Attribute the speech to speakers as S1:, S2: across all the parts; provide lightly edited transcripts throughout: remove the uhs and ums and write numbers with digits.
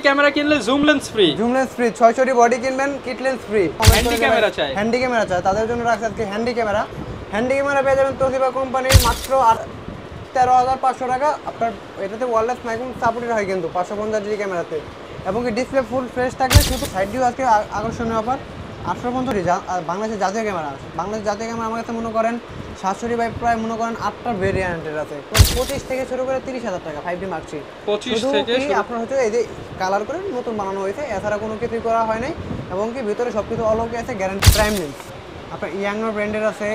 S1: Camera কিনলে zoom lens free.
S2: 600 body কিনবেন kit lens free.
S1: Handy camera চাই,
S2: handy camera চাই তাদের জন্য রাখছে আজকে হ্যান্ডি ক্যামেরা। হ্যান্ডি ক্যামেরা পেয়ে যাবেন তোশিবা কোম্পানির মাত্র 13,500 টাকা। আপনার এটাতে ওয়ারলেস মাইক্রোফোন সাপোর্টেড হয় কিন্তু 550 ডিগ্রি ক্যামেরাতে, এবং কি ডিসপ্লে ফুল ফ্রেশ থাকবে। শুধু সাইড ভিউ আজকে আকর্ষণীয় অফার 850। বাংলাদেশের জাতীয় ক্যামেরা আছে। বাংলাদেশের জাতীয় ক্যামেরা আমার কাছে মনে করেন 700 বাই প্রায় মনে করেন 8টা ভেরিয়েন্টের আছে। 25 থেকে শুরু করে 30,000 টাকা 5D Mark III।
S1: 25 থেকে
S2: আপনার হচ্ছে এই যে কালার করে নতুন বানানো হয়েছে, এছাড়া কোনো কিছুই করা হয় নাই, এবং কি ভিতরে সবকিছু অলওকে আছে, গ্যারান্টি প্রাইম লেন্স। আপনার ইয়াংনো ব্র্যান্ডের আছে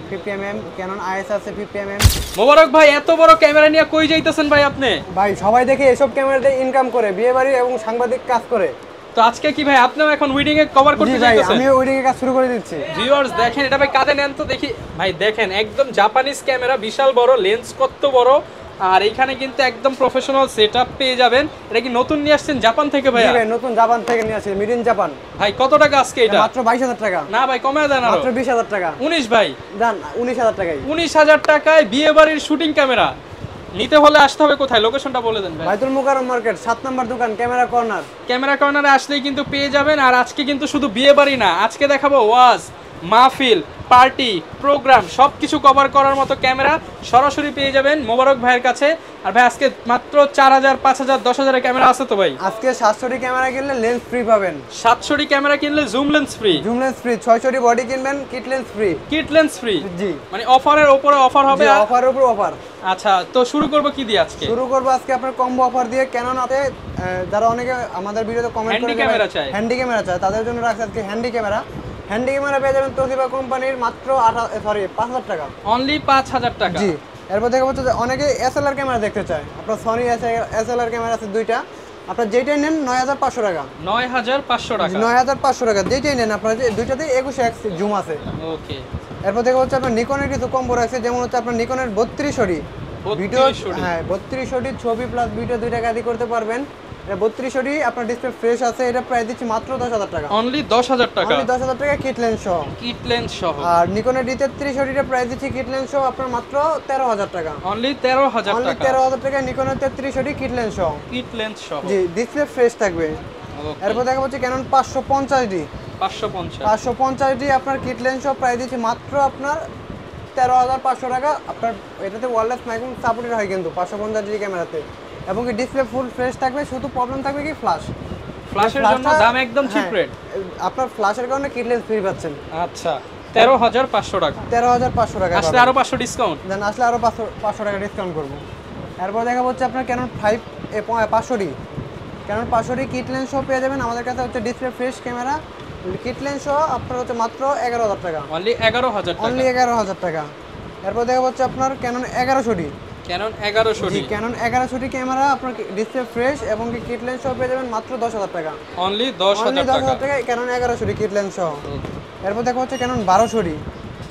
S2: 50mm, ক্যানন আইএস আছে 50mm।
S1: মোবারক ভাই এত বড় ক্যামেরা নিয়ে কই যাইতেছেন ভাই আপনি?
S2: ভাই সবাই দেখে এসব ক্যামেরাতে ইনকাম করে, বিয়ে বাড়ি এবং সাংবাদিক কাজ করে।
S1: তো আজকে কি ভাই আপনিও এখন উইডিং এ কভার করতে যাইতেছেন?
S2: আমি উইডিং এর কাজ শুরু করে দিচ্ছি।
S1: ভিউয়ার্স দেখেন এটা ভাই কাঁধে নেন তো দেখি। ভাই দেখেন একদম জাপানিজ ক্যামেরা, বিশাল বড় লেন্স, কত বড়। আর এখানে কিন্তু একদম প্রফেশনাল সেটআপ পেয়ে যাবেন। এটা কি নতুন নিয়ে আসছেন জাপান থেকে ভাই?
S2: ভাই নতুন জাপান থেকে নিয়ে আসছি, মেড ইন জাপান।
S1: ভাই কত টাকা আজকে এটা?
S2: মাত্র 22,000 টাকা।
S1: না ভাই কমায় দেন আরো।
S2: মাত্র 20,000 টাকা।
S1: 19 ভাই
S2: জান 19,000 টাকায়।
S1: 19,000 টাকায় বিয়ে বাড়ির শুটিং ক্যামেরা নিতে হলে আসতে হবে কোথায়? লোকেশনটা বলে দেন ভাই।
S2: বাইতুল মুকাররম মার্কেট 7 নম্বর দোকান, ক্যামেরা কর্নার।
S1: ক্যামেরা কর্নারে আসলেই কিন্তু পেয়ে যাবেন। আর আজকে কিন্তু শুধু বিয়ে বাড়ি না, আজকে দেখাবো ওয়াজ, মাহফিল, পার্টি, প্রোগ্রাম সবকিছু কভার করার মতো ক্যামেরা সরাসরি পেয়ে যাবেন মোবারক ভাইয়ের কাছে। আর ভাই আজকে মাত্র 4,000, 5,000, 10,000 ক্যামেরা আছে তো ভাই?
S2: আজকে 700 ক্যামেরা কিনলে লেন্স ফ্রি পাবেন।
S1: 700 ক্যামেরা কিনলে জুম লেন্স ফ্রি।
S2: 600 বডি কিনবেন kit lens free.
S1: Kit lens free,
S2: জি।
S1: মানে অফারের উপরে অফার হবে।
S2: অফারের উপর অফার।
S1: আচ্ছা তো শুরু করব কি দিয়ে আজকে?
S2: শুরু করব আজকে আপনার কম্বো অফার দিয়ে। ক্যানন আছে, যারা অনেকে আমাদের ভিডিওতে কমেন্ট করে হ্যান্ডি ক্যামেরা চায় তাদের জন্য রাখছে আজকে হ্যান্ডি ক্যামেরা। হ্যান্ডি ক্যামেরা পেয়ে যাবেন তোশিবা কোম্পানির মাত্র 5,000 টাকা।
S1: অনলি 5,000 টাকা।
S2: জি। এরপর দেখা হচ্ছে যে অনেকে এসএলআর ক্যামেরা দেখতে চায়। আপনার সনি এসএলআর ক্যামেরা আছে দুইটা, আপনার যেটাই নেন 9,500 টাকা।
S1: 9,500 টাকা।
S2: 9,500 টাকা যেটাই নেন আপনার, দুইটাতে 21x জুম আছে।
S1: ওকে।
S2: এরপর দেখা হচ্ছে আপনার নিকনের কিছু কম্বো রাখছে, যেমন হচ্ছে আপনার নিকনের 32 ভিডিও, হ্যাঁ 32 ছবি প্লাস ভিডিও দুইটা কাজই করতে পারবেন। এটা 32 আপনার ডিসপ্লে ফ্রেশ আছে। এটা প্রাইস দিচ্ছি মাত্র 10,000 টাকা।
S1: অনলি 10,000 টাকা।
S2: অনলি 10,000 টাকা কিট লেন্স সহ।
S1: কিট লেন্স সহ।
S2: আর নিকনের D33 এর প্রাইস দিচ্ছি কিট লেন্স সহ আপনার মাত্র 13,000 টাকা।
S1: অনলি 13,000 টাকা।
S2: অনলি 13,000 টাকা নিকনের 33 কিট লেন্স সহ।
S1: কিট লেন্স সহ।
S2: জি, ডিসপ্লে ফ্রেশ থাকবে। এরপর দেখা হচ্ছে ক্যানন 550D। 550D আপনার কিট লেন্স সহ প্রাইস দিচ্ছি মাত্র আপনার 13,500 টাকা। আপনার এটাতে ওয়ারলেস মাইক্রোফোন সাপোর্টেড হয় কিন্তু 550 ডিগ্রি ক্যামেরাতে, এবং কি ডিসপ্লে ফুল ফ্রেশ থাকবে। শুধু প্রবলেম থাকবে কি
S1: ফ্ল্যাশের জন্য দাম একদম চিপ রেট।
S2: আপনার ফ্ল্যাশের কারণে কিট লেন্স ফ্রি পাচ্ছেন।
S1: আচ্ছা 13,500 টাকা।
S2: 13,500 টাকা।
S1: আসলে আরো 500 ডিসকাউন্ট
S2: দেন, আসলে আরো 500 টাকা ডিসকাউন্ট করব। এরপর দেখা হচ্ছে আপনার Canon 500D। Canon 500D kit lens সহ পেয়ে যাবেন আমাদের কাছে। হচ্ছে display fresh camera kit lens সহ আপনার হচ্ছে মাত্র 11,000 টাকা।
S1: অনলি 11,000 টাকা।
S2: অনলি 11,000 টাকা। এরপর দেখা হচ্ছে আপনার Canon 1100D।
S1: Canon 1100D।
S2: Canon 1100D camera আপনার ডিসপ্লে ফ্রেশ এবং কি কিট লেন্স সহ পেয়ে যাবেন মাত্র 10,000 টাকা।
S1: অনলি 10,000
S2: টাকা ক্যানন 1100D কিট লেন্স সহ। এরপর দেখা হচ্ছে ক্যানন 1200D।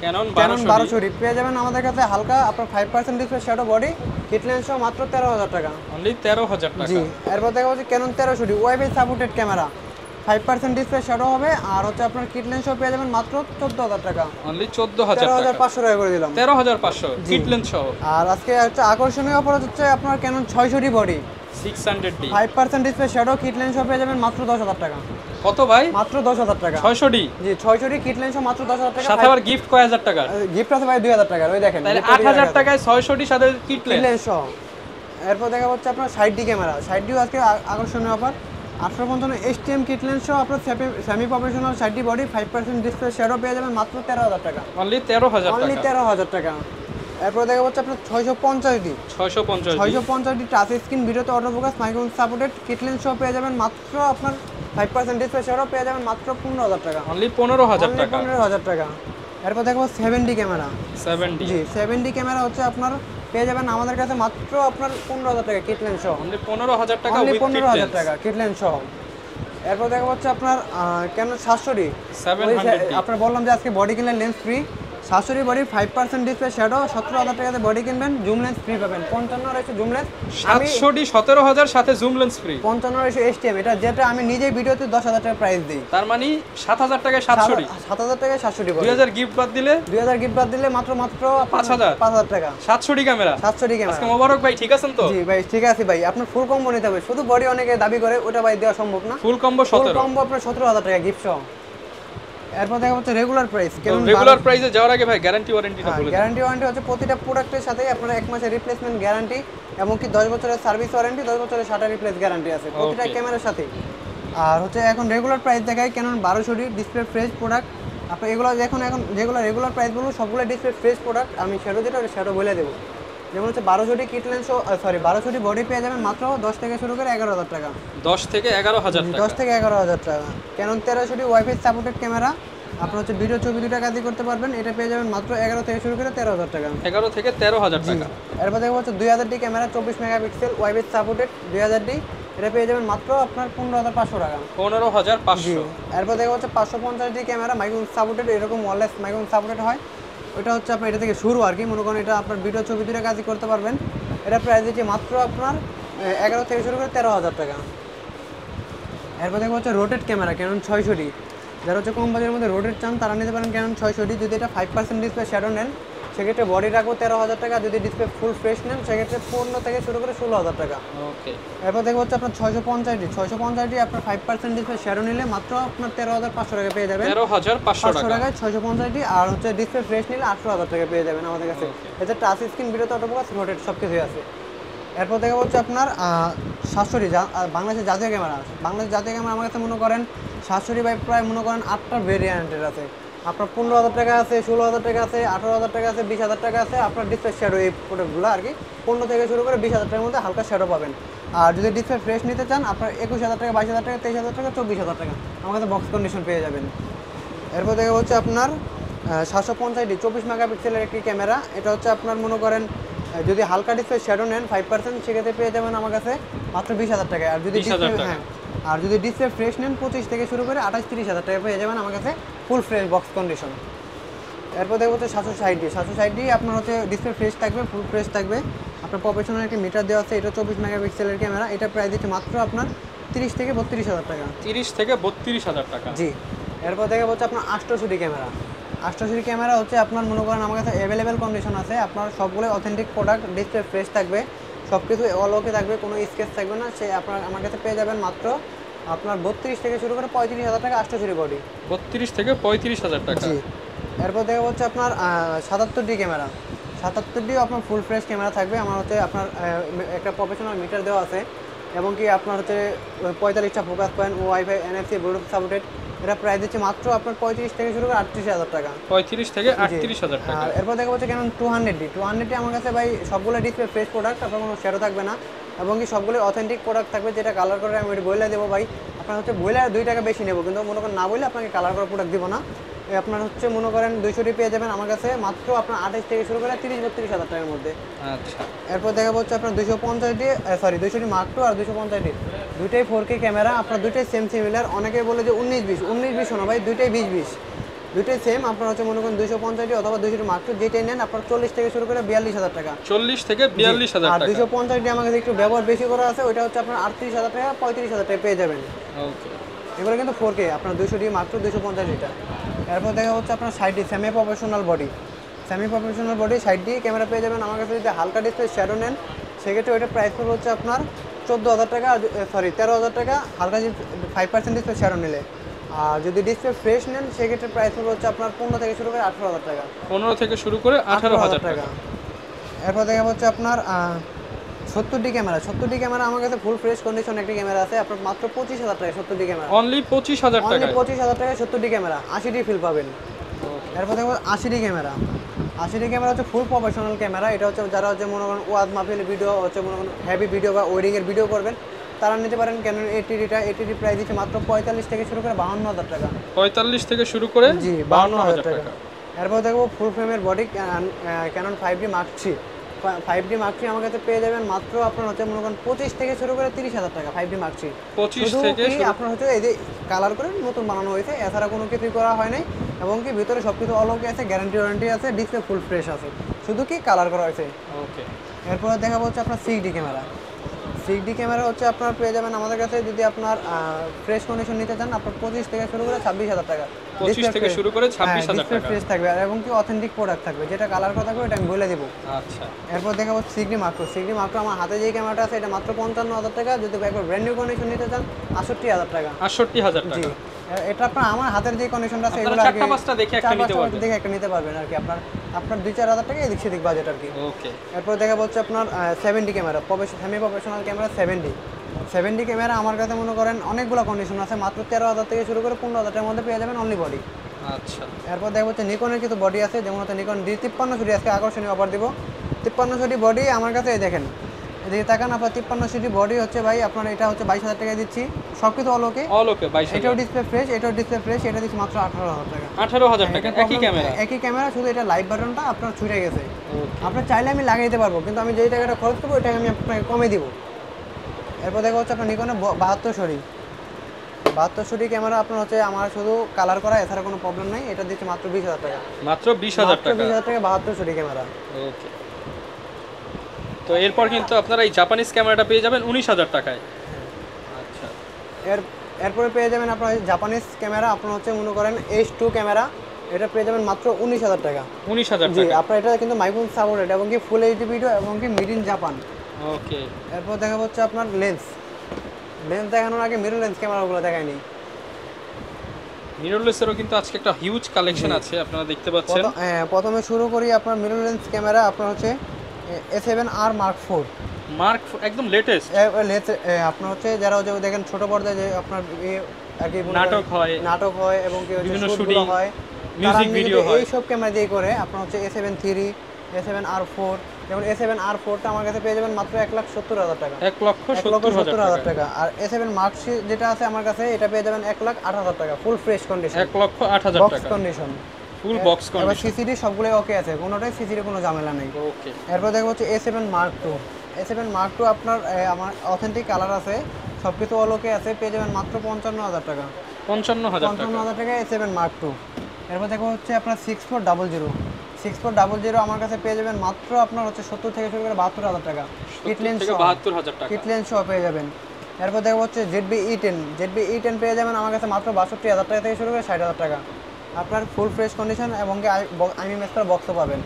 S1: ক্যানন
S2: 1200D পেয়ে যাবেন আমাদের কাছে হালকা আপনার 5% display shadow body kit lens সহ মাত্র 13,000 টাকা।
S1: অনলি 13,000 টাকা।
S2: জি। এরপর দেখা হচ্ছে Canon 1300D wifi supported camera, 5% display shadow হবে। আর হচ্ছে আপনার কিট লেন্স সহ পেয়ে যাবেন মাত্র 14,000 টাকা।
S1: অনলি 14,000 টাকা।
S2: 13,500 টাকা করে দিলাম।
S1: 13,500 কিট লেন্স সহ।
S2: আর আজকে হচ্ছে আকর্ষণীয় অফার হচ্ছে আপনার Canon 600D body
S1: 600D
S2: 5% display shadow kit lens সহ পেয়ে যাবেন মাত্র 10,000 টাকা।
S1: কত ভাই?
S2: মাত্র 10,000 টাকা।
S1: 600D।
S2: জি 600D কিট লেন্স সহ মাত্র 10,000 টাকা।
S1: সাথে আবার গিফট কয় হাজার টাকা?
S2: গিফট আছে ভাই 2,000 টাকা। ওই দেখেন
S1: তাহলে 8,000 টাকায় 600D সাথে কিট
S2: লেন্স সহ। এরপর দেখা হচ্ছে আপনার 60D ক্যামেরা। 60Dও আজকে আকর্ষণীয় অফার 855 HTM কিট লেন্স সহ আপনার semi professional 60D body 5% display shadow পেয়ে যাবেন মাত্র 13,000 টাকা।
S1: অনলি 13,000 টাকা।
S2: অনলি 13,000 টাকা। এরপর দেখা হচ্ছে আপনার 650D টাচ স্ক্রিন ভিডিওতে autofocus microphone supported kit lens সহ পেয়ে যাবেন মাত্র আপনার 5% ডিসপ্লে শ্যাডো পেয়ে যাবেন মাত্র 15,000 টাকা।
S1: অনলি 15,000 টাকা।
S2: 15,000 টাকা। এরপর দেখো 7D ক্যামেরা।
S1: 7D।
S2: জি 7D ক্যামেরা হচ্ছে আপনার পেয়ে যাবেন আমাদের কাছে মাত্র আপনার 15,000 টাকা কিট লেন্স সহ।
S1: অনলি 15,000 টাকা
S2: অনলি
S1: উইথ
S2: 15,000 টাকা কিট লেন্স সহ। এরপর দেখা হচ্ছে আপনার ক্যানন 700D। আপনার বললাম যে আজকে বডি কিনলে লেন্স ফ্রি। শাশুড়ি বডি 5% ডিসপ্লে শ্যাডো 17,000 টাকাতে বডি কিনবেন, জুম লেন্স ফ্রি পাবেন। 55 রয়েছে জুম লেন্স,
S1: 717,000 সাথে জুম লেন্স ফ্রি।
S2: 55 রয়েছে এসটিএম, যেটা আমি নিজেই ভিডিওতে 10,000 টাকা প্রাইস দিই।
S1: তার মানে 7,000 টাকায় 760,
S2: 7,000 টাকায় 760 বডি।
S1: 2000 গিফট বাদ দিলে
S2: 2000 গিফট বাদ দিলে মাত্র 5,000 টাকা।
S1: 760 ক্যামেরা।
S2: 760 ক্যামেরা।
S1: আজকে মোবারক ভাই ঠিক আছেন তো?
S2: জি ভাই ঠিক আছে ভাই, আপনার ফুল কম্বো নিতে হবে, শুধু বডি অনেকে দাবি করে, ওটা ভাই দেওয়া সম্ভব না।
S1: ফুল কম্বো
S2: ফুল
S1: 17,
S2: কম্বো আপনার 17,000 টাকা গিফট সহ। এরপর দেখা হচ্ছে রেগুলার প্রাইস।
S1: রেগুলার প্রাইসে যাওয়ার আগে ভাই গ্যারান্টি ওয়ারেন্টিটা বলে দিন।
S2: গ্যারান্টি ওয়ারেন্টি হচ্ছে প্রতিটা প্রোডাক্টের সাথে আপনার 1 মাসের রিপ্লেসমেন্ট গ্যারান্টি এবং কি 10 বছরের সার্ভিস ওয়ারেন্টি, 10 বছরের শাটার রিপ্লেস গ্যারান্টি আছে প্রতিটা ক্যামেরার সাথে। আর হচ্ছে এখন রেগুলার প্রাইস দেখাই Canon 1200D display fresh product. আপনি এগুলো দেখুন, এখন যেগুলো রেগুলার প্রাইস বলবো সবগুলো ডিসপ্লে ফ্রেশ প্রোডাক্ট। আমি শ্যাডো যেটা শ্যাডো বলে দেবো। যেমন হচ্ছে 1200D kit lens, 1200D body পেয়ে যাবেন মাত্র 10 থেকে শুরু করে 11,000 টাকা।
S1: 10 থেকে 11,000 টাকা।
S2: 10 থেকে 11,000 টাকা। Canon 1300D wifi supported camera, আপনার হচ্ছে ভিডিও ছবি দুটো কাজই করতে পারবেন, এটা পেয়ে যাবেন মাত্র 11 থেকে শুরু করে 13,000 টাকা।
S1: 11 থেকে 13,000 টাকা।
S2: এরপর দেখবো হচ্ছে 2000D camera 24 megapixel wifi supported 2000D, এটা পেয়ে যাবেন মাত্র আপনার 15,500 টাকা।
S1: 15,500।
S2: এরপর দেখবো হচ্ছে 550D ক্যামেরা মাইক্রোফোন সাপোর্টেড, এরকম ওয়্যারলেস মাইক্রোফোন সাপোর্টেড হয়, ওটা হচ্ছে আপনার এটা থেকে শুরু আর কি, মনে করেন এটা আপনার ভিডিও ছবি দুটো কাজই করতে পারবেন। এটা প্রাইস দিচ্ছে মাত্র আপনার 11 থেকে শুরু করে 13,000 টাকা। এরপর দেখবো হচ্ছে রোটেট ক্যামেরা Canon 600D, যারা হচ্ছে কম বাজেটের মধ্যে রোটেট চান তারা নিতে পারেন Canon 600D। যদি এটা 5% ডিসপ্লে শ্যাডো নেন সেক্ষেত্রে বডি রাখবো 13,000 টাকা, যদি ডিসপ্লে ফুল ফ্রেশ নেন সেক্ষেত্রে 15 থেকে শুরু করে 16,000 টাকা।
S1: ওকে।
S2: এরপর দেখবো হচ্ছে আপনার 650D আপনার 5% ডিসপ্লে শ্যাডো নিলে মাত্র আপনার 13,500 টাকা পেয়ে যাবেন।
S1: 13,500 টাকা।
S2: 650D। আর হচ্ছে ডিসপ্লে ফ্রেশ নিলে 18,000 টাকা পেয়ে যাবেন আমাদের কাছে। এতে টাচ স্ক্রিন, ভিডিওতে অটোফোকাস, রোটেট সব কিছুই আছে। এরপর দেখবো হচ্ছে আপনার 700D বাংলাদেশের জাতীয় ক্যামেরা। বাংলাদেশের জাতীয় ক্যামেরা আমার কাছে মনে করেন 700D বাই প্রায় মনে করেন 8টা ভেরিয়েন্টের আছে। আপনার 15,000 টাকা আছে, 16,000 টাকা আছে, 18,000 টাকা আছে, 20,000 টাকা আছে। আপনার ডিসপ্লে শ্যাডো এই প্রোডাক্টগুলো আর কি 15 থেকে শুরু করে 20,000 টাকার মধ্যে হালকা শ্যাডো পাবেন। আর যদি ডিসপ্লে ফ্রেশ নিতে চান আপনার 21,000 টাকা, 22,000 টাকা, 23,000 টাকা, 24,000 টাকা আমার কাছে বক্স কন্ডিশন পেয়ে যাবেন। এরপর দেখা হচ্ছে আপনার 750D 24 মেগাপিক্সেলের একটি ক্যামেরা, এটা হচ্ছে আপনার মনে করেন যদি হালকা ডিসপ্লে শ্যাডো নেন 5% সেক্ষেত্রে পেয়ে যাবেন আমার কাছে মাত্র 20,000 টাকা। আর যদি আর যদি ডিসপ্লে ফ্রেশ নেন 25 থেকে শুরু করে 28-30,000 টাকা পেয়ে যাবেন আমার কাছে ফুল ফ্রেশ বক্স কন্ডিশন। এরপর দেখবো হচ্ছে 760D আপনার হচ্ছে ডিসপ্লে ফ্রেশ থাকবে, ফুল ফ্রেশ থাকবে। আপনার প্রফেশনাল একটি মিটার দেওয়া আছে, এটা 24 মেগাপিক্সেলের ক্যামেরা, এটা প্রাইস দিচ্ছে মাত্র আপনার 30 থেকে 32,000 টাকা।
S1: 30 থেকে 32,000 টাকা।
S2: জি। এরপর দেখবো হচ্ছে আপনার 800D ক্যামেরা। 800D ক্যামেরা হচ্ছে আপনার মনে করেন আমার কাছে অ্যাভেলেবেল কন্ডিশন আছে, আপনার সবগুলো অথেন্টিক প্রোডাক্ট, ডিসপ্লে ফ্রেশ থাকবে, সব কিছু অল ওকে থাকবে, কোনো স্কেচ থাকবে না। সে আপনার আমার কাছে পেয়ে যাবেন মাত্র আপনার 32 থেকে শুরু করে 35,000 টাকা 800D বডি।
S1: 32 থেকে 35,000 টাকা।
S2: জি। এরপর দেখবো হচ্ছে আপনার 77D ক্যামেরা। 77D আপনার ফুল ফ্রেশ ক্যামেরা থাকবে, আমার হচ্ছে আপনার একটা প্রফেশনাল মিটার দেওয়া আছে এবং কি আপনার হচ্ছে 45টা focus point, WiFi, NFC, Bluetooth supported. এটা প্রাইস দিচ্ছে মাত্র আপনার 35 থেকে শুরু করে 38,000 টাকা।
S1: 35 থেকে 38,000 টাকা।
S2: আর এরপর দেখবো হচ্ছে Canon 200D আমার কাছে ভাই সবগুলো ডিসপ্লে ফ্রেশ প্রোডাক্ট, আপনার কোনো শ্যাডো থাকবে না এবং কি সবগুলো অথেন্টিক প্রোডাক্ট থাকবে। যেটা কালার করে আমি বইলা দেবো ভাই, আপনার হচ্ছে বইলে 2 টাকা বেশি নেবো, কিন্তু মনে করেন না বইলে আপনাকে কালার করা প্রোডাক্ট দিব না। আপনার হচ্ছে মনে করেন 200D পেয়ে যাবেন আমার কাছে মাত্র আপনার 28 থেকে শুরু করে 30-32,000 টাকার মধ্যে।
S1: আচ্ছা।
S2: এরপর দেখাবো হচ্ছে আপনার 250D Mark II আর 250D দুইটাই 4K ক্যামেরা, আপনার দুইটাই সেম সিমিলার। অনেকে বলে যে 19-20 না ভাই, দুইটাই 20-20, দুইটাই সেম। আপনার হচ্ছে মনে করেন 250D অথবা 200D Mark II যেটাই নেন আপনার 40 থেকে শুরু করে 42,000 টাকা।
S1: 40 থেকে 42,000
S2: আর
S1: টাকা।
S2: 250D আমার কাছে একটু ব্যবহার বেশি করা আছে, ওইটা হচ্ছে আপনার 38,000 টাকা, 35,000 টাকা পেয়ে যাবেন।
S1: ওকে।
S2: এগুলো কিন্তু 4K আপনার 200D Mark II 250D। এরপর দেখা হচ্ছে আপনার 60D semi professional body. 60D camera পেয়ে যাবেন আমার কাছে। যদি হালকা ডিসপ্লে শ্যাডো নেন সেক্ষেত্রে ওইটা প্রাইস পড়বে হচ্ছে আপনার 14,000 টাকা, 13,000 টাকা হালকা 5% ডিসপ্লে শ্যাডো নিলে। আর যদি ডিসপ্লে ফ্রেশ নেন সেক্ষেত্রে প্রাইস পড়বে হচ্ছে আপনার 15 থেকে শুরু করে 18,000 টাকা।
S1: 15 থেকে শুরু করে 18,000 টাকা।
S2: এরপর দেখা হচ্ছে আপনার 70D ক্যামেরা আমার কাছে ফুল ফ্রেশ কন্ডিশন একটি ক্যামেরা আছে, আপনার মাত্র 25,000 টাকা 70D ক্যামেরা।
S1: অনলি 25,000 টাকা।
S2: 25,000 টাকায় 70D ক্যামেরা 80D ফিল পাবেন। এরপর দেখবো 80D ক্যামেরা হচ্ছে ফুল প্রফেশনাল ক্যামেরা। এটা হচ্ছে যারা হচ্ছে মনে করেন ওয়াজ মাহফিল ভিডিও হচ্ছে মনে করেন হেভি ভিডিও বা ওয়েডিংয়ের ভিডিও করবেন তারা নিতে পারেন Canon 80D প্রাইস দিচ্ছে মাত্র 45 থেকে শুরু করে 52,000 টাকা।
S1: 45 থেকে শুরু করে
S2: জি 52,000 টাকা। এরপর দেখবো ফুল ফ্রেমের body Canon 5D Mark III 5D Mark III আমার কাছে পেয়ে যাবেন মাত্র আপনার হচ্ছে মনে করেন 25 থেকে শুরু করে 30,000 টাকা 5D Mark III
S1: 25 থেকে
S2: আপনার হচ্ছে এই যে কালার করে নতুন বানানো হয়েছে, এছাড়া কোনো কিছুই করা হয় নাই, এবং কি ভিতরে সবকিছু অলওকে আছে, গ্যারান্টি ওয়ারেন্টি আছে, ডিসপ্লে ফুল ফ্রেশ আছে, শুধু কি কালার করা হয়েছে।
S1: ওকে,
S2: এরপরে দেখাবো হচ্ছে আপনার 6D ক্যামেরা। 6D ক্যামেরা হচ্ছে আপনার পেয়ে যাবেন আমাদের কাছে, যদি আপনার ফ্রেশ কন্ডিশন নিতে চান আপনার 25 থেকে শুরু করে 26,000 টাকা।
S1: 25 থেকে শুরু করে 26,000 টাকা
S2: ফ্রেশ থাকবে আর এবং কি অথেন্টিক প্রোডাক্ট থাকবে, যেটা কালার কথা থাকবে এটা আমি বলে দেবো।
S1: আচ্ছা,
S2: এরপর দেখাবো 6D Mark II। 6D Mark II আমার হাতে যে ক্যামেরাটা আছে এটা মাত্র 55,000 টাকা, যদি একবার ব্র্যান্ড নিউ কন্ডিশন নিতে চান 68,000 টাকা।
S1: 68,000
S2: জি,
S1: টাকা।
S2: এটা আপনার আমার হাতের যে কন্ডিশনটা আছে এগুলো
S1: চারটা পাঁচটা দেখে একটা নিতে পারবেন,
S2: দেখে একটা নিতে পারবেন আর কি, আপনার 2-4 টাকা এদিক সেদিক বাজেট আর কি।
S1: ওকে,
S2: এরপর দেখাবো হচ্ছে আপনার 7D camera, semi professional camera 7D camera আমার কাছে মনে করেন অনেকগুলো কন্ডিশন আছে, মাত্র 13,000 থেকে শুরু করে 15,000 টাকার মধ্যে পেয়ে যাবেন অনলি বডি।
S1: আচ্ছা,
S2: এরপর দেখবো হচ্ছে নিকনের কিছু বডি আছে, যেমন হচ্ছে নিকন D53 আজকে আকর্ষণীয় অফার দিব। 53 বডি আমার কাছে এই দেখেন, এদিকে তাকান আপনার 53 বডি হচ্ছে ভাই আপনার এটা হচ্ছে 22,000 টাকা দিচ্ছি, সব কিছু অলওকে।
S1: 22,000,
S2: এটাও ডিসপ্লে ফ্রেশ, এটা দিচ্ছি মাত্র 18,000 টাকা।
S1: 18,000 টাকা, একই ক্যামেরা,
S2: শুধু এটা লাইভ বাটনটা আপনার ছুটে গেছে।
S1: ওকে,
S2: আপনার চাইলে আমি লাগিয়ে দিতে পারবো, কিন্তু আমি যেই টাকাটা খরচ করবো ওই টাকা আমি আপনাকে কমে দিব। এরপর দেখা হচ্ছে আপনার নিকনের 72 ক্যামেরা আপনার হচ্ছে আমার শুধু কালার করা, এছাড়া কোনো প্রবলেম নাই, এটা দিচ্ছে মাত্র 20,000 টাকা।
S1: মাত্র 20,000 টাকা,
S2: 20,000 টাকা 72 ক্যামেরা।
S1: ওকে। তো এরপর কিন্তু আপনারা এই জাপানিজ ক্যামেরাটা পেয়ে যাবেন 19,000 টাকায়। আচ্ছা,
S2: এরপরে পেয়ে যাবেন আপনার জাপানিজ ক্যামেরা, আপনার হচ্ছে মনে করেন H2 ক্যামেরা, এটা পেয়ে যাবেন মাত্র 19,000 টাকা।
S1: 19,000
S2: জি,
S1: টাকা,
S2: আপনার এটা কিন্তু মাইক্রোফোন সাপোর্টেড এবং কি ফুল এইচডি ভিডিও এবং কি মেড ইন জাপান।
S1: ওকে।
S2: এরপর দেখা হচ্ছে আপনার লেন্স দেখানোর আগে মিরর লেন্স ক্যামেরাগুলো দেখায়নি।
S1: মিররলেসেরও কিন্তু আজকে একটা হিউজ কালেকশন আছে, আপনারা দেখতে পাচ্ছেন।
S2: প্রথমে শুরু করি আপনার মিরর লেন্স ক্যামেরা, আপনার হচ্ছে A7R Mark IV,
S1: একদম লেটেস্ট।
S2: আপনার হচ্ছে যারা যে দেখেন ছোট পর্দায় যে আপনার আর কি নাটক হয় এবং কি
S1: বিভিন্ন
S2: শুটিং
S1: শুটিং
S2: হয়,
S1: মিউজিক ভিডিও হয়,
S2: এই সব ক্যামেরা দিয়ে করে আপনার হচ্ছে A7 III, A7R4, যেমন A7R4টা আমার কাছে পেয়ে যাবেন মাত্র 1,70,000 টাকা,
S1: 1,70,000
S2: টাকা। আর A7 Mark III যেটা আছে আমার কাছে এটা পেয়ে যাবেন 1,08,000 টাকা, ফুল ফ্রেশ কন্ডিশন,
S1: 1,08,000
S2: বক্স
S1: টাকা,
S2: কন্ডিশন,
S1: ফুল বক্স
S2: এবার
S1: কন্ডিশন।
S2: সিসিডি সবগুলো ওকে আছে, কোনোটাই সিসিডি কোনো ঝামেলা নেই।
S1: ওকে।
S2: এরপর দেখবো হচ্ছে A7 Mark II। A7 Mark II আপনার আমার অথেন্টিক কালার আছে, সব কিছু ওকে আছে, পেয়ে যাবেন মাত্র 55,000 টাকা,
S1: 55,000
S2: টাকা A7 Mark II। এরপর দেখবো হচ্ছে আপনার 6400 আমার কাছে পেয়ে যাবেন মাত্র আপনার হচ্ছে 70 থেকে শুরু করে 72,000 টাকা, কিট লেন্স সহ পেয়ে যাবেন। এরপর দেখবো হচ্ছে ZB-E10 পেয়ে যাবেন আমার কাছে মাত্র 62,000 টাকা থেকে শুরু করে 60,000 টাকা, আপনার ফুল ফ্রেশ কন্ডিশন এবং IMEMS করা বক্সও পাবেন।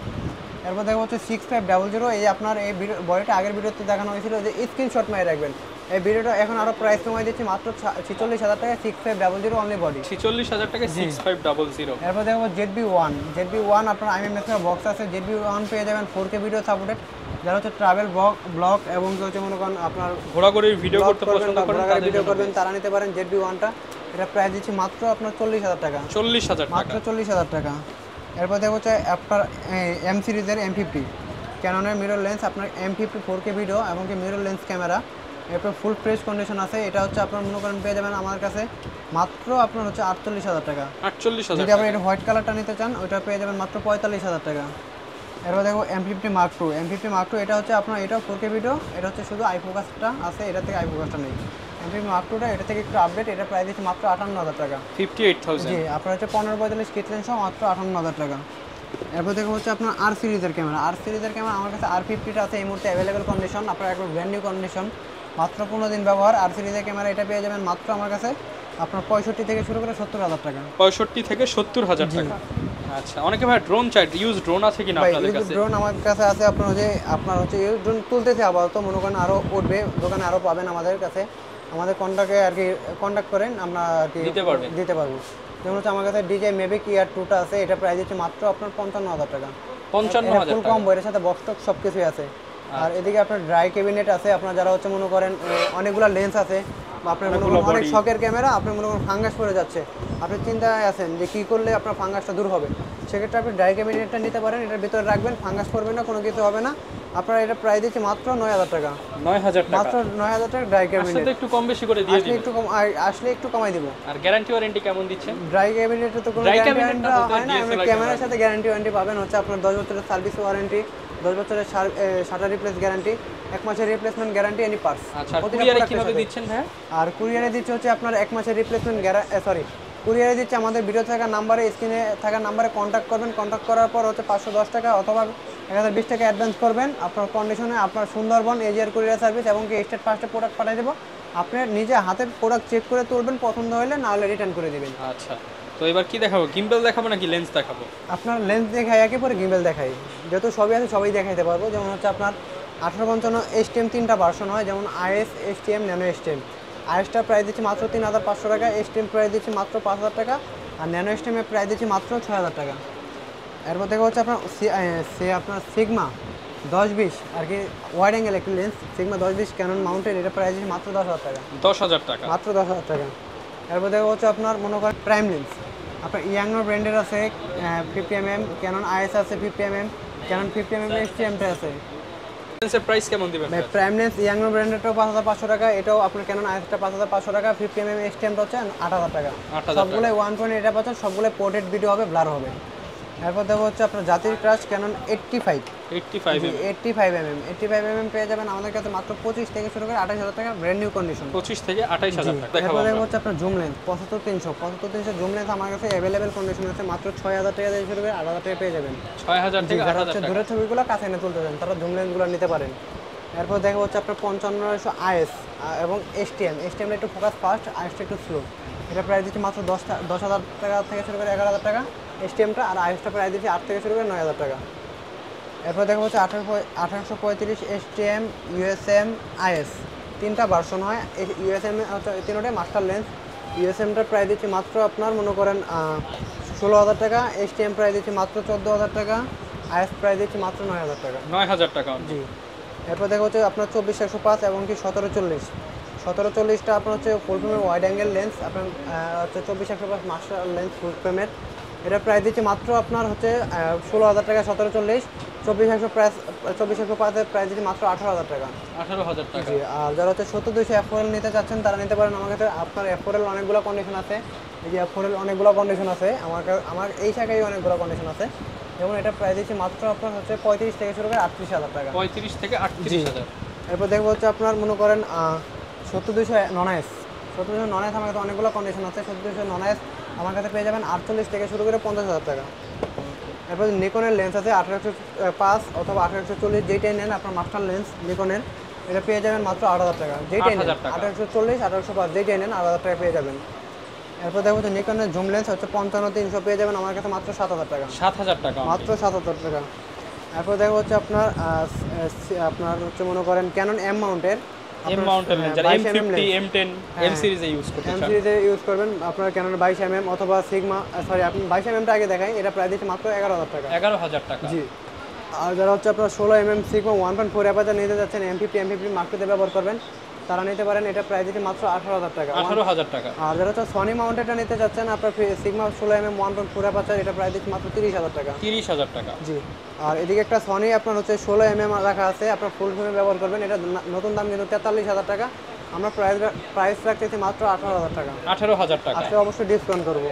S2: এরপর দেখবো হচ্ছে 6500, এই আপনার এই বডিটা আগের ভিডিওতে দেখানো হয়েছিল, যে স্ক্রিনশট মেরে রাখবেন। এই ভিডিওটা এখন আরো প্রাইস কমাই দিচ্ছি মাত্র 46,000 টাকা, 6500 অনলি বডি,
S1: 46,000 টাকা 6500।
S2: এরপর দেখবো ZB-1 আপনার IMEMS করা বক্স আছে। ZB-1 পেয়ে যাবেন 4K ভিডিও সাপোর্টেড, যারা হচ্ছে ট্রাভেল ব্লগ এবং হচ্ছে মনে করেন আপনার
S1: ঘোরাঘুরির ভিডিও করতে পছন্দ করেন,
S2: ভিডিও করবেন, তারা নিতে পারেন ZB-1টা। এটা প্রাইস দিচ্ছি মাত্র আপনার 40,000 টাকা, 40,000 টাকা। এরপর দেখবো হচ্ছে আপনার M সিরিজের M50 ক্যাননের মিরর লেন্স, আপনার M50 4K ভিডিও এবং কি মিরর লেন্স ক্যামেরা, এরপর ফুল ফ্রেশ কন্ডিশন আছে। এটা হচ্ছে আপনার মনে করেন পেয়ে যাবেন আমার কাছে মাত্র আপনার হচ্ছে 48,000 টাকা,
S1: 48,000।
S2: যদি আপনি এটা হোয়াইট কালারটা নিতে চান ওইটা পেয়ে যাবেন মাত্র 45,000 টাকা। এরপর দেখো M50 Mark II। এটা হচ্ছে আপনার এটাও 4K ভিডিও, এটা হচ্ছে শুধু আইফোকাসটা আছে, এটা থেকে আইফোকাসটা নেই। M50 Mark IIটা এটা থেকে একটু আপডেট, এটা প্রাইস দিচ্ছে মাত্র 58,000 টাকা,
S1: 58,000।
S2: জি, আপনার হচ্ছে 15-45 কিট লেন্স সহ মাত্র 58,000 টাকা। এরপর দেখো হচ্ছে আপনার R সিরিজের ক্যামেরা। আমার কাছে R50টা আছে এই মুহূর্তে অ্যাভেলেবেল কন্ডিশন, আপনার একবার ব্র্যান্ড নিউ কন্ডিশন, মাত্র 15 দিন ব্যবহার। R সিরিজের ক্যামেরা এটা পেয়ে যাবেন মাত্র আমার কাছে আপনার 65 থেকে শুরু করে 70,000 টাকা,
S1: 65 থেকে 70,000 টাকা। আচ্ছা, অনেকে ভাই ড্রোন চাই, ইউজ ড্রোন আছে কিনা আপনাদের কাছে?
S2: ড্রোন আমার কাছে আছে, আপনার হচ্ছে ইউজ ড্রোন তুলতেছে আপাতত, মনে করেন আরো উঠবে, দোকানে আরো পাবেন আমাদের কাছে, আমাদের কন্ট্যাক্টে আর কি কন্ট্যাক্ট করেন, আমরা আর কি দিতে পারবো। যেমন হচ্ছে আমার কাছে DJI Mavic Air 2টা আছে, এটা প্রাইস হচ্ছে মাত্র আপনার 55,000 টাকা,
S1: 55,000
S2: ফুল কম বইয়ের সাথে বক্স টক সব কিছুই আছে। আর এদিকে আপনার ড্রাই ক্যাবিনেট আছে, আপনার যারা হচ্ছে মনে করেন অনেকগুলো লেন্স আছে, আপনার মনে করেন অনেক শখের ক্যামেরা, আপনার মনে করেন ফাঙ্গাস পড়ে যাচ্ছে, আপনি চিন্তায় আছেন যে কী করলে আপনার ফাঙ্গাসটা দূর হবে, সেক্ষেত্রে আপনি ড্রাই ক্যাবিনেটটা নিতে পারেন, এটার ভিতরে রাখবেন, ফাঙ্গাস পড়বে না, কোনো কিছু হবে না। আপনারা এটা প্রাইস দিচ্ছি মাত্র 9,000 টাকা,
S1: 9,000 টাকা,
S2: মাত্র 9,000 টাকা ড্রাই ক্যাবিনেট।
S1: একটু কম বেশি করে দিয়ে দিবেন,
S2: আসলে একটু কমাই দিব।
S1: আর গ্যারান্টি ওয়ারেন্টি কেমন দিচ্ছেন?
S2: ড্রাই ক্যাবিনেটে তো কোনো গ্যারান্টি হয় না, ক্যামেরার সাথে গ্যারান্টি ওয়ারেন্টি পাবেন হচ্ছে আপনার 10 বছরের সার্ভিস ওয়ারেন্টি, 10 বছরের শাটার রিপ্লেস গ্যারান্টি, 1 মাসের রিপ্লেসমেন্ট গ্যারান্টি এনি পার্টস।
S1: আচ্ছা, কুরিয়ারে কিভাবে দিচ্ছেন ভাই?
S2: আর কুরিয়ারে দিচ্ছে হচ্ছে আপনার 1 মাসের রিপ্লেসমেন্ট কুরিয়ারে দিচ্ছে আমাদের ভিডিও থাকা নাম্বারে, স্ক্রিনে থাকা নাম্বারে কন্ট্যাক্ট করবেন। কন্ট্যাক্ট করার পর হচ্ছে 510 টাকা অথবা 1020 টাকা অ্যাডভান্স করবেন। আপনার কন্ডিশনে আপনার সুন্দরবন এজিআর কুরিয়ার সার্ভিস এবং কি স্টেট ফার্স্টে প্রোডাক্ট পাঠিয়ে দেবো। আপনি নিজে হাতে প্রোডাক্ট চেক করে তুলবেন, পছন্দ হলে না হলে রিটার্ন করে দিবেন।
S1: আচ্ছা, তো এবার কি দেখাবো? গিম্বল দেখাবো নাকি লেন্স দেখাবো?
S2: আপনার লেন্স দেখাই, একে পরে গিম্বেল দেখাই, যেহেতু সবই আছে সবই দেখাইতে পারবো। যেমন হচ্ছে আপনার 1855 STM 3টা ভার্সন হয়, যেমন IS, STM, ন্যানো STM। IS-টা প্রাইস দিচ্ছি মাত্র 3500 টাকা, STM প্রাইস দিচ্ছি মাত্র 5000 টাকা, আর ন্যানো STM-এর প্রাইস দিচ্ছি মাত্র 6000 টাকা। এরপর থেকে হচ্ছে আপনার সিগমা 10-20 আর কি ওয়াইড অ্যাঙ্গেল একটি লেন্স, সিগমা 10-20 ক্যানন মাউন্টেড, এটা প্রাইস দিচ্ছি মাত্র 10,000 টাকা।
S1: 10,000 টাকা,
S2: মাত্র 10,000 টাকা। এরপর দেখা হচ্ছে আপনার মনে করেন প্রাইম লেন্স, আপনার ইয়াংনো ব্র্যান্ডের আছে 50mm, ক্যানন IS আছে 50mm, ক্যানন 50mm STM-টা আছে।
S1: লেন্সের প্রাইস কেমন দিবেন?
S2: প্রাইম লেন্স ইয়াংনো ব্র্যান্ডেরটাও 5,500 টাকা, এটাও আপনার ক্যানন IS-টা 5,500 টাকা, 50mm STM-টা হচ্ছে 8,000 টাকা। সবগুলোই 1.8 পাচ্ছেন, সবগুলোই পোর্ট্রেট ভিডিও হবে, ব্লার হবে। এরপর দেখো হচ্ছে আপনার জাতির ক্রাশ ক্যানন 85mm পেয়ে যাবেন আমাদের কাছে মাত্র 25 থেকে শুরু করে 28,000 টাকা, ব্র্যান্ড নিউ কন্ডিশন।
S1: 25 থেকে 28,000 টাকা।
S2: এরপর দেখো হচ্ছে আপনার জুম লেন্স 75-300 জুম লেন্স আমার কাছে অ্যাভেলেবেল কন্ডিশন আছে, মাত্র 6,000 টাকা থেকে শুরু করে 8,000 টাকা পেয়ে যাবেন।
S1: 6,000 থেকে 8,000 টাকা।
S2: দূরের ছবিগুলো কাছে এনে তুলতে চান তারা জুম লেন্সগুলো নিতে পারেন। এরপর দেখা হচ্ছে আপনার 5500 IS এবং STM একটু ফোকাস ফাস্ট, IS-টা একটু স্লো। এটা প্রাইস দিচ্ছি মাত্র 10,000 টাকা থেকে শুরু করে 11,000 টাকা STM-টা, আর IS-টা প্রাইস দিচ্ছি 8 থেকে শুরু করে 9,000 টাকা। এরপর দেখা হচ্ছে 1835 STM, USM, IS 3টা ভার্সন হয়। USM হচ্ছে তিনটাই মাস্টার লেন্স। USM-টার প্রাইস দিচ্ছি মাত্র আপনার মনে করেন 16,000 টাকা, STM প্রাইস দিচ্ছি মাত্র 14,000 টাকা, IS প্রাইস দিচ্ছি মাত্র 9,000 টাকা।
S1: 9,000 টাকা,
S2: জি। এরপর দেখা হচ্ছে আপনার 24-105 এবং কি 1740টা আপনার হচ্ছে ফুল ফ্রেমের ওয়াইড অ্যাঙ্গেল লেন্স, আপনার হচ্ছে 24-105 মাস্টার লেন্স ফুল ফ্রেমের, এটা প্রাইস দিচ্ছে মাত্র আপনার হচ্ছে 16,000 টাকা। 1740 24-105 প্রাইস দিচ্ছে মাত্র 18,000 টাকা।
S1: 18,000 টাকা।
S2: জি। আর যারা হচ্ছে 70-200 F4L নিতে চাচ্ছেন তারা নিতে পারেন আমার কাছে। আপনার F4L অনেকগুলো কন্ডিশন আছে, এই যে F4L অনেকগুলো কন্ডিশন আছে আমার এই শাখায় অনেকগুলো কন্ডিশন আছে। যেমন এটা প্রাইস দিচ্ছে মাত্র আপনার হচ্ছে 35 থেকে শুরু করে 38,000 টাকা।
S1: 35 থেকে 38,000।
S2: এরপর দেখবো হচ্ছে আপনার মনে করেন 70-200 নন IS আমার কাছে অনেকগুলো কন্ডিশন আছে। 70-200 নন IS আমার কাছে পেয়ে যাবেন 48 থেকে শুরু করে 50,000 টাকা। এরপর নিকনের লেন্স আছে 1805 অথবা 1840, যেইটাই নেন আপনার মাস্টার লেন্স নিকনের, এটা পেয়ে যাবেন মাত্র 8,000 টাকা। যেইটাই নেন 1840, 1805 যেইটাই নেন 8,000 টাকা পেয়ে যাবেন। এরপর দেখো হচ্ছে নিকনের জুম লেন্স হচ্ছে 55-300 পেয়ে যাবেন আমার কাছে মাত্র 7,000 টাকা।
S1: 7,000 টাকা,
S2: মাত্র 7,000 টাকা। এরপর দেখো হচ্ছে আপনার হচ্ছে মনে করেন ক্যানন M মাউন্টের
S1: লেন্স, যারা M50, M10, M সিরিজে ইউজ করতে চান,
S2: M সিরিজে ইউজ করবেন আপনার ক্যানন 22mm অথবা সিগমা, সরি আপনি 22mm-টা আগে দেখাই, এটা প্রাইস দিচ্ছে মাত্র 11,000 টাকা।
S1: 11,000 টাকা।
S2: জি। আর যারা হচ্ছে আপনার 16mm সিগমা 1.4 অ্যাপারচার নিতে যাচ্ছেন, M50 মার্কেটে ব্যবহার করবেন, তারা নিতে পারেন, এটা প্রাইস দিচ্ছে মাত্র 18,000 টাকা।
S1: 18,000 টাকা।
S2: আর যারা হচ্ছে সনি মাউন্টেডটা নিতে যাচ্ছেন আপনার সিগমা 16mm 1.4 অ্যাপারচার, এটা প্রাইস দিচ্ছে মাত্র 30,000 টাকা।
S1: 30,000 টাকা।
S2: জি। আর এদিকে একটা সনি আপনার হচ্ছে 16mm রাখা আছে, আপনার ফুল ফ্রেমে ব্যবহার করবেন, এটা নতুন দাম কিন্তু 43,000 টাকা। আমরা প্রাইস রাখতেছি মাত্র 18,000 টাকা।
S1: 18,000 টাকা।
S2: আজকে অবশ্যই ডিসকাউন্ট করবো।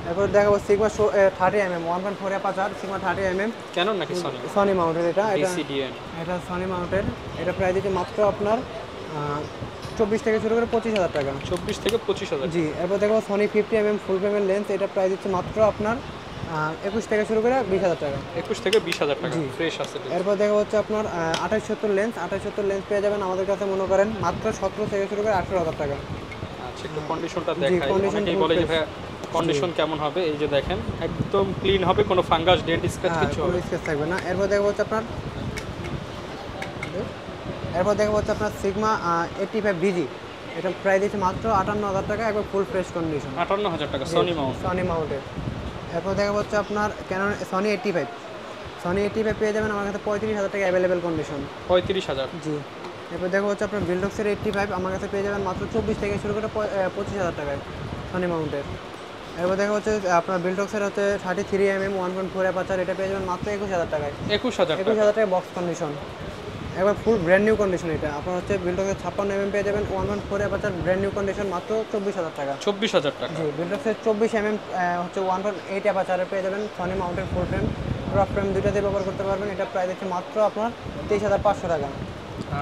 S2: এরপর দেখাবো Sigma 30mm 1.4 aperture, Sigma 30mm
S1: Canon নাকি সনি?
S2: সনি মাউন্টেড, এটা
S1: DCDN,
S2: এটা সনি মাউন্টেড, এটা প্রাইস দিচ্ছে মাত্র আপনার 24 থেকে শুরু করে 25,000 টাকা।
S1: 24 থেকে 25,000।
S2: জি। এরপর দেখো সনি 50mm ফুল ফ্রেমের লেন্স, এটা প্রাইস দিচ্ছে মাত্র আপনার 21 থেকে শুরু করে 20,000 টাকা।
S1: 21 থেকে 20,000 টাকা, ফ্রেশ আছে।
S2: এরপর দেখা হচ্ছে আপনার 2870 লেন্স পেয়ে যাবেন আমাদের কাছে মনে করেন মাত্র 17 থেকে শুরু করে 18,000 টাকা।
S1: আচ্ছা, একটু কন্ডিশনটা দেখাই। অনেকেই বলে যে ভাই কন্ডিশন কেমন হবে, এই যে দেখেন একদম ক্লিন হবে, কোনো ফাঙ্গাস ডেন্ট স্ক্র্যাচ কিছু হবে
S2: না, স্ক্র্যাচ থাকবে না। এরপর দেখা হচ্ছে আপনার সিগমা 85 BG, এটা প্রাইস দিচ্ছে মাত্র 58,000 টাকা, একবার ফুল ফ্রেশ কন্ডিশন।
S1: 58,000 টাকা সনি মাউন্টেড।
S2: এরপর দেখা হচ্ছে আপনার ক্যানন সনি 85 পেয়ে যাবেন আমার কাছে 35,000 টাকা অ্যাভেলেবেল কন্ডিশন।
S1: 35,000।
S2: জি। এরপর দেখা হচ্ছে আপনার বিল্ডক্সের 85 আমার কাছে পেয়ে যাবেন মাত্র 24 থেকে শুরু করে 25,000 টাকায় সনি মাউন্টের। এরপর দেখা হচ্ছে আপনার বিল্ডক্সের হচ্ছে 33mm 1.4 অ্যাপারচার, এটা পেয়ে যাবেন মাত্র 21,000 টাকায়।
S1: 21,000
S2: টাকায় বক্স কন্ডিশন, একবার ফুল ব্র্যান্ড নিউ কন্ডিশন। এটা আপনার হচ্ছে বিল্ডক্সের 56mm পেয়ে যাবেন 1.4 অ্যাপারচার, ব্র্যান্ড নিউ কন্ডিশন, মাত্র 24,000 টাকা।
S1: 24,000 টাকা।
S2: জি। বিল্ডক্সের 24mm হচ্ছে 1.8 অ্যাপারচারে পেয়ে যাবেন সনি মাউন্টের ফুল ফ্রেম, ড্রপ ফ্রেম দুইটাতে ব্যবহার করতে পারবেন। এটা প্রাইস হচ্ছে মাত্র আপনার 23,500 টাকা।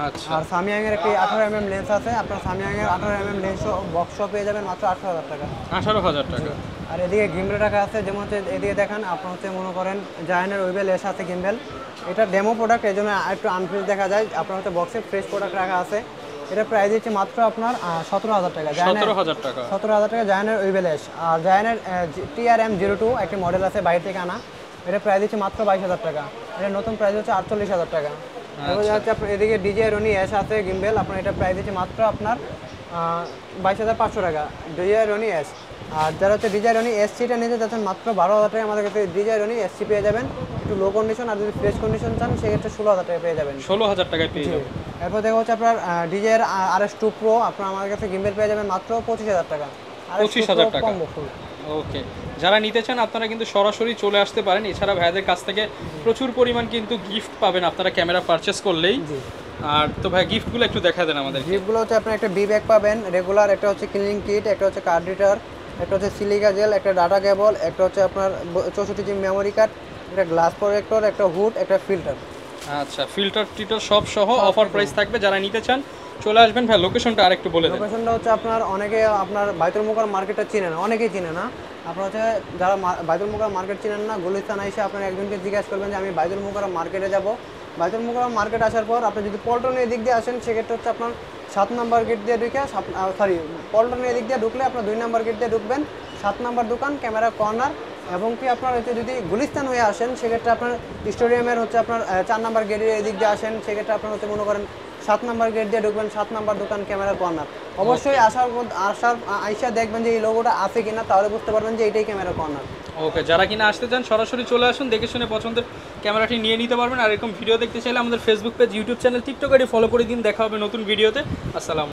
S1: আচ্ছা,
S2: আর সামিয়াং এর একটি 18mm লেন্স আছে, আপনার সামিয়াং এর 18mm লেন্স বক্স পেয়ে যাবেন মাত্র 18,000 টাকা।
S1: 18,000 টাকা।
S2: আর এদিকে গিম্বেল রাখা আছে, যেমন হচ্ছে এদিকে দেখেন আপনার হচ্ছে মনে করেন জায়ানের ওয়েবেল এস আছে গিম্বেল। এটা ডেমো প্রোডাক্ট, এই জন্য একটু আনফ্রেশ দেখা যায়। আপনার হচ্ছে বক্সে ফ্রেশ প্রোডাক্ট রাখা আছে। এটা প্রাইস হচ্ছে মাত্র আপনার 17,000 টাকা।
S1: 17,000 টাকা।
S2: 17,000 টাকা জায়ানের ওয়েবেল এস। আর জায়ানের TRM02 একটি মডেল আছে বাইরে থেকে আনা, এটা প্রাইস হচ্ছে মাত্র 22,000 টাকা। এটা নতুন প্রাইস হচ্ছে 48,000 টাকা। তারপর হচ্ছে আপনার এদিকে DJI রনি এস আছে গিম্বেল, আপনার এটা প্রাইস হচ্ছে মাত্র আপনার 22,500 টাকা DJI রনি এস। আর যারা হচ্ছে DJI রনি এসসিটা নিতে চাচ্ছেন মাত্র 12,000 টাকা আমাদের কাছে DJI রনি এসসি পেয়ে যাবেন। একটু লো কন্ডিশন, আর যদি ফ্রেশ কন্ডিশন চান সেক্ষেত্রে 16,000 টাকা পেয়ে যাবেন।
S1: 16,000 টাকায় পেয়ে যাবেন।
S2: এরপর দেখা হচ্ছে আপনার DJI RS2 Pro, আপনার আমাদের কাছে গিম্বেল পেয়ে যাবেন মাত্র 25,000 টাকা।
S1: 25,000 টাকা।
S2: কম্বো ফুল।
S1: ওকে, যারা নিতে চান আপনারা কিন্তু সরাসরি চলে আসতে পারেন। এছাড়া ভাইয়াদের কাছ থেকে প্রচুর পরিমাণ কিন্তু গিফট পাবেন আপনারা ক্যামেরা পারচেস করলেই। আর তো ভাই গিফটগুলো একটু দেখা দেন আমাদের।
S2: গিফটগুলো হচ্ছে আপনার একটা বি ব্যাগ পাবেন রেগুলার, একটা হচ্ছে ক্লিনিং কিট, একটা হচ্ছে কার্ড রিডার, একটা হচ্ছে সিলিকা জেল, একটা ডাটা কেবল, একটা হচ্ছে আপনার 64 জিবি মেমোরি কার্ড, একটা গ্লাস প্রোটেক্টর, একটা হুড, একটা ফিল্টার।
S1: আচ্ছা, ফিল্টার টিটার সব সহ অফার প্রাইস থাকবে। যারা নিতে চান চলে আসবেন। ভাই লোকেশনটা আরেকটু বলে দেন।
S2: লোকেশনটা হচ্ছে আপনার অনেকে আপনার বাইতুল মোকাররম মার্কেটটা চিনে না, অনেকেই চিনে না। আপনার হচ্ছে যারা বাইতুল মোকাররম মার্কেট চিনেন না, গুলিস্তান এসে আপনার একজনকে জিজ্ঞাসা করবেন যে আমি বাইতুল মোকাররম মার্কেটে যাব। বাইতুল মোকাররম মার্কেট আসার পর আপনি যদি পল্টনের দিক দিয়ে আসেন সেক্ষেত্রে হচ্ছে আপনার 7 নম্বর গেট দিয়ে ঢুকে পল্টনের দিক দিয়ে ঢুকলে আপনার 2 নম্বর গেট দিয়ে ঢুকবেন, 7 নম্বর দোকান ক্যামেরা কর্নার। এবং কি আপনার হচ্ছে যদি গুলিস্তান হয়ে আসেন সেক্ষেত্রে আপনার স্টেডিয়ামের হচ্ছে আপনার 4 নম্বর গেটের এদিক দিয়ে আসেন সেক্ষেত্রে আপনার হচ্ছে মনে করেন 7 নম্বর গেট দিয়ে ঢুকবেন, 7 নম্বর দোকান ক্যামেরা কর্নার। অবশ্যই আইসা দেখবেন যে এই লোগোটা আছে কিনা, তাহলে বুঝতে পারবেন যে এটাই ক্যামেরা কর্নার।
S1: ওকে, যারা কিনা আসতে চান সরাসরি চলে আসুন, দেখে শুনে পছন্দের ক্যামেরাটি নিয়ে নিতে পারবেন। আর এরকম ভিডিও দেখতে চাইলে আমাদের Facebook page, YouTube channel, TikTok ID follow করে দিন। দেখা হবে নতুন ভিডিওতে। আসসালাম।